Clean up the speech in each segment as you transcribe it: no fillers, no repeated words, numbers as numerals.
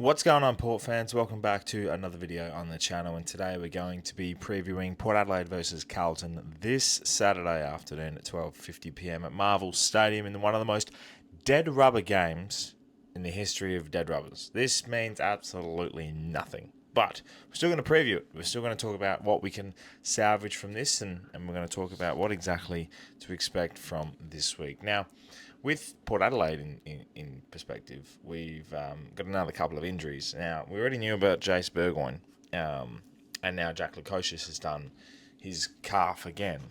What's going on, Port fans? Welcome back to another video on the channel, and today we're going to be previewing Port Adelaide versus Carlton this Saturday afternoon at 12:50 p.m. at Marvel Stadium in one of the most dead rubber games in the history of dead rubbers. This means absolutely nothing, but we're still going to preview it. We're still going to talk about what we can salvage from this, and we're going to talk about what exactly to expect from this week. Now, with Port Adelaide in perspective, we've got another couple of injuries. Now, we already knew about Jace Burgoyne, and now Jack Lukosius has done his calf again.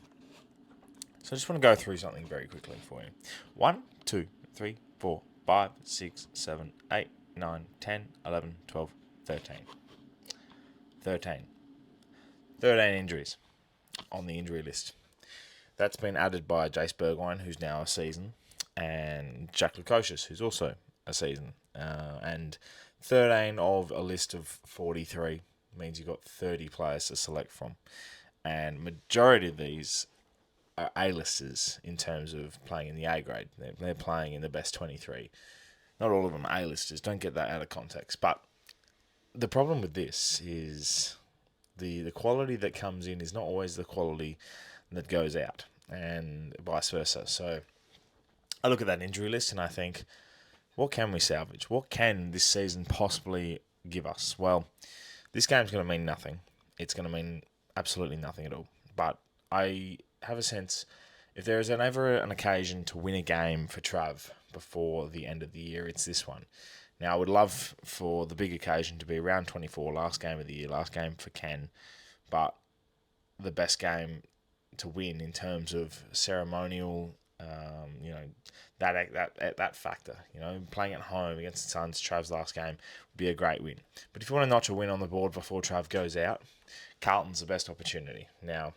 So I just want to go through something very quickly for you. 1, 2, 3, 4, 5, 6, 7, 8, 9, 10, 11, 12, 13. 13 injuries on the injury list. That's been added by Jace Burgoyne, who's now a season, and Jack Lukosius, who's also a season. And 13 of a list of 43 means you've got 30 players to select from. And majority of these are A-listers in terms of playing in the A grade. They're playing in the best 23. Not all of them are A-listers. Don't get that out of context. But the problem with this is the quality that comes in is not always the quality that goes out, and vice versa. So I look at that injury list and I think, what can we salvage? What can this season possibly give us? Well, this game's going to mean nothing. It's going to mean absolutely nothing at all. But I have a sense, if there is ever an occasion to win a game for Trav before the end of the year, it's this one. Now, I would love for the big occasion to be round 24, last game of the year, last game for Ken, but the best game to win in terms of ceremonial, that factor. Playing at home against the Suns, Trav's last game, would be a great win. But if you want to notch a win on the board before Trav goes out, Carlton's the best opportunity. Now,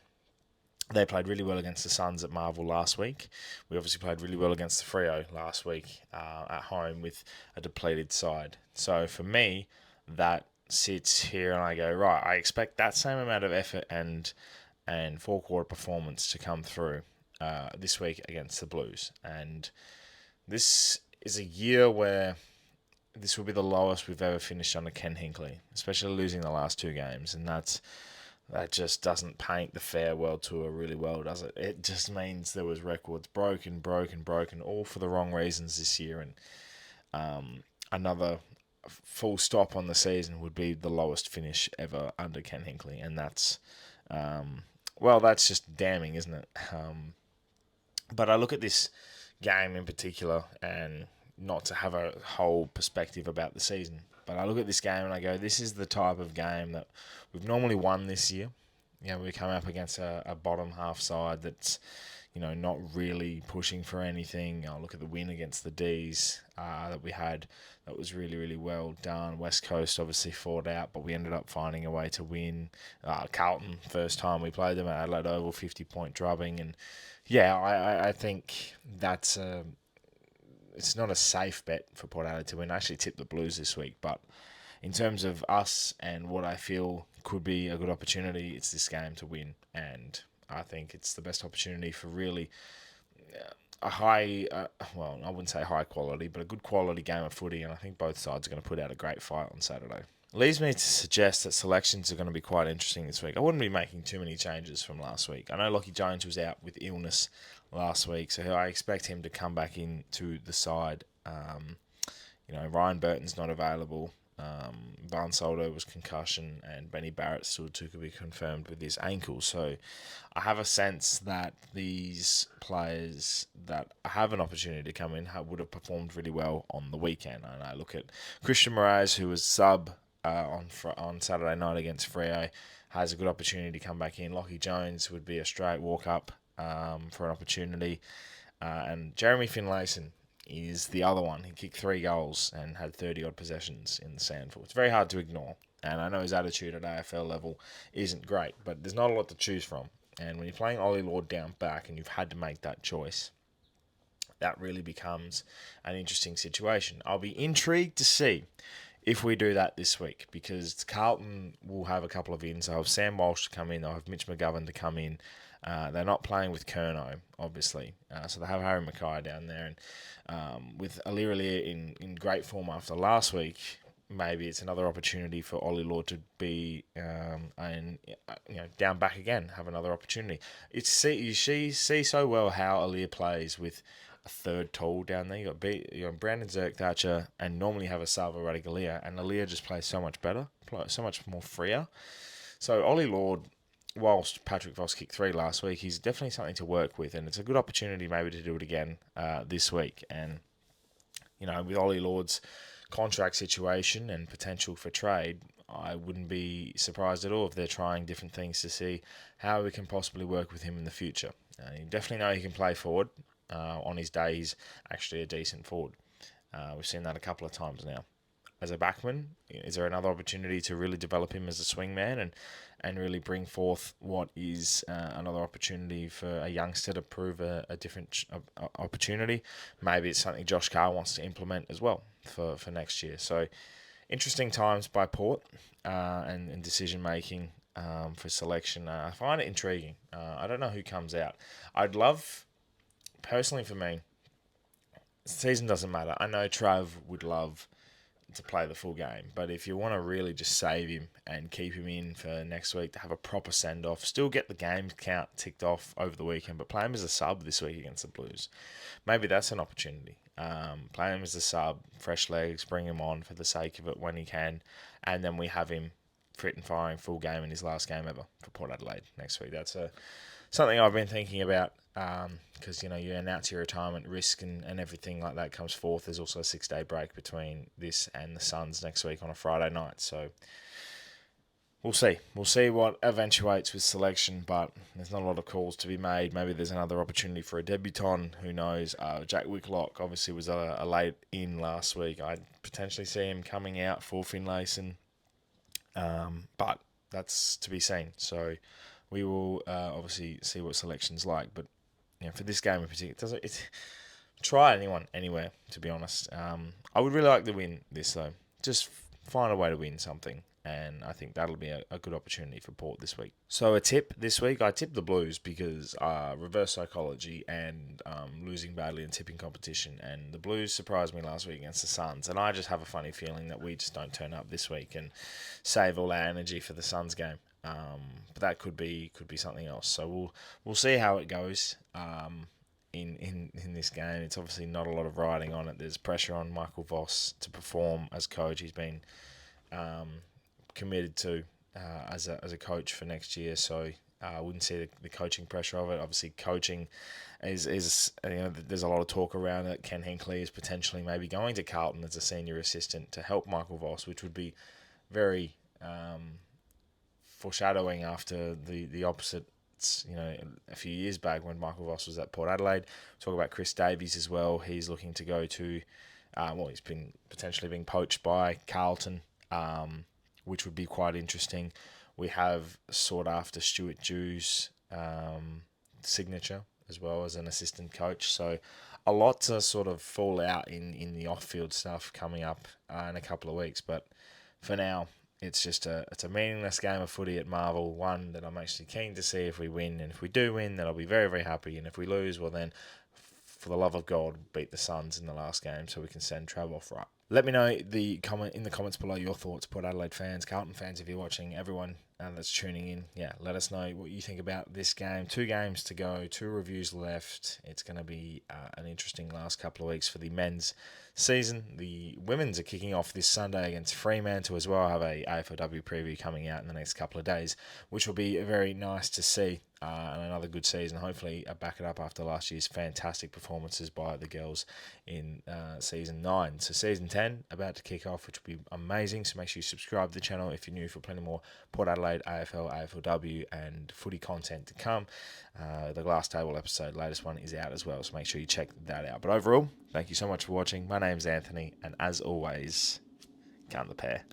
they played really well against the Suns at Marvel last week. We obviously played really well against the Freo last week at home with a depleted side. So for me, that sits here and I go, right, I expect that same amount of effort and four-quarter performance to come through this week against the Blues. And this is a year where this will be the lowest we've ever finished under Ken Hinkley, especially losing the last two games. And that just doesn't paint the farewell tour really well, does it? It just means there was records broken, all for the wrong reasons this year. And another full stop on the season would be the lowest finish ever under Ken Hinkley. And that's, that's just damning, isn't it? But I look at this game in particular, and not to have a whole perspective about the season, but I look at this game and I go, this is the type of game that we've normally won this year. We come up against a bottom half side that's, not really pushing for anything. I look at the win against the D's that we had. That was really, really well done. West Coast obviously fought out, but we ended up finding a way to win. Carlton, first time we played them at Adelaide Oval, 50-point drubbing. And I think that's it's not a safe bet for Port Adelaide to win. I actually tipped the Blues this week, but in terms of us and what I feel could be a good opportunity, it's this game to win. And I think it's the best opportunity for really a high, I wouldn't say high quality, but a good quality game of footy. And I think both sides are going to put out a great fight on Saturday. Leads me to suggest that selections are going to be quite interesting this week. I wouldn't be making too many changes from last week. I know Lockie Jones was out with illness last week, so I expect him to come back into the side. Ryan Burton's not available. Van Soldo was concussion, and Benny Barrett still to be confirmed with his ankle. So I have a sense that these players that have an opportunity to come in would have performed really well on the weekend. And I look at Christian Moraes, who was sub on Saturday night against Freo, has a good opportunity to come back in. Lockie Jones would be a straight walk up for an opportunity, and Jeremy Finlayson is the other one. He kicked 3 goals and had 30-odd possessions in the SANFL. It's very hard to ignore, and I know his attitude at AFL level isn't great, but there's not a lot to choose from. And when you're playing Ollie Lord down back and you've had to make that choice, that really becomes an interesting situation. I'll be intrigued to see if we do that this week, because Carlton will have a couple of ins. They'll have Sam Walsh to come in. They'll have Mitch McGovern to come in. They're not playing with Curnow, obviously. So they have Harry Mackay down there. And with Alirali in great form after last week, maybe it's another opportunity for Ollie Lord to be down back again, have another opportunity. You see so well how Aaliyah plays with a third tall down there. You got Brandon Zerk-Thatcher, and normally have a Salva Radigalia, and Aaliyah just plays so much better, so much more freer. So Ollie Lord, whilst Patrick Voss kicked 3 last week, he's definitely something to work with, and it's a good opportunity maybe to do it again this week. And with Ollie Lord's contract situation and potential for trade, I wouldn't be surprised at all if they're trying different things to see how we can possibly work with him in the future. You definitely know he can play forward. On his day, he's actually a decent forward. We've seen that a couple of times now. As a backman, is there another opportunity to really develop him as a swingman and really bring forth what is another opportunity for a youngster to prove a different opportunity? Maybe it's something Josh Carr wants to implement as well for next year. So interesting times by Port and decision making for selection. I find it intriguing. I don't know who comes out. I'd love, personally for me, season doesn't matter. I know Trav would love to play the full game, but if you want to really just save him and keep him in for next week to have a proper send-off, still get the game count ticked off over the weekend, but play him as a sub this week against the Blues. Maybe that's an opportunity. Play him as a sub, fresh legs, bring him on for the sake of it when he can, and then we have him fit and firing full game in his last game ever for Port Adelaide next week. That's something I've been thinking about, because you announce your retirement risk and everything like that comes forth. There's also a 6-day break between this and the Suns next week on a Friday night, so we'll see what eventuates with selection, but there's not a lot of calls to be made. Maybe there's another opportunity for a debutant, who knows. Jack Whitlock obviously was a late in last week. I'd potentially see him coming out for Finlayson, but that's to be seen. So we will obviously see what selection's like, but for this game in particular, try anyone anywhere, to be honest. I would really like to win this though. Just find a way to win something, and I think that'll be a good opportunity for Port this week. So a tip this week, I tipped the Blues because reverse psychology and losing badly in tipping competition, and the Blues surprised me last week against the Suns, and I just have a funny feeling that we just don't turn up this week and save all our energy for the Suns game. But that could be something else. So we'll see how it goes. In this game, it's obviously not a lot of riding on it. There's pressure on Michael Voss to perform as coach. He's been committed to as a coach for next year. So I wouldn't see the coaching pressure of it. Obviously, coaching is there's a lot of talk around it. Ken Hinckley is potentially maybe going to Carlton as a senior assistant to help Michael Voss, which would be very foreshadowing after the opposite. A few years back when Michael Voss was at Port Adelaide. Talk about Chris Davies as well. He's looking to go to, he's been potentially being poached by Carlton, which would be quite interesting. We have sought after Stuart Dew's signature as well as an assistant coach. So a lot to sort of fall out in the off-field stuff coming up in a couple of weeks. But for now, it's just a meaningless game of footy at Marvel, one that I'm actually keen to see if we win. And if we do win, then I'll be very, very happy. And if we lose, well then, for the love of God, beat the Suns in the last game so we can send Trav off right. Let me know in the comments below your thoughts, Port Adelaide fans, Carlton fans, if you're watching, everyone that's tuning in. Yeah, let us know what you think about this game. 2 games to go, 2 reviews left. It's going to be an interesting last couple of weeks for the men's season. The women's are kicking off this Sunday against Fremantle as well. I have a AFLW preview coming out in the next couple of days, which will be very nice to see. And another good season. Hopefully, back it up after last year's fantastic performances by the girls in season 9. So season 10 about to kick off, which will be amazing. So make sure you subscribe to the channel if you're new for plenty more Port Adelaide, AFL, AFLW, and footy content to come. The Glass Table episode, latest one, is out as well. So make sure you check that out. But overall, thank you so much for watching. My name's Anthony, and as always, count the pair.